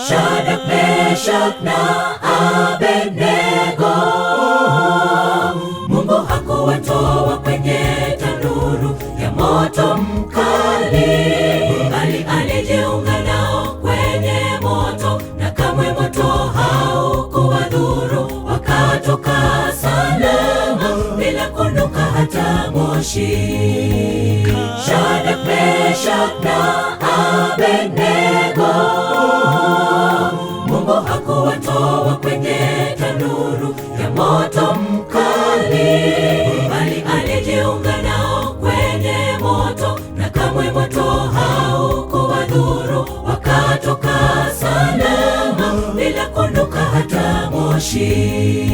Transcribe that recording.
Shadraka, Meshaki na Abednego, Mungu hakuwatoa kwenye tanuru ya moto mkali, bali alijiunga nao kwenye moto, na kamwe moto haukuwadhuru. Wakatoka salama bila kunuka hata moshi. Shadraka, Meshaki na Abednego, Mungu hakuwatoa kwenye tanuru ya moto mkali, bali alijiunga nao kwenye moto, na kamwe moto haukuwadhuru. Wakatoka salama bila kunuka hata moshi.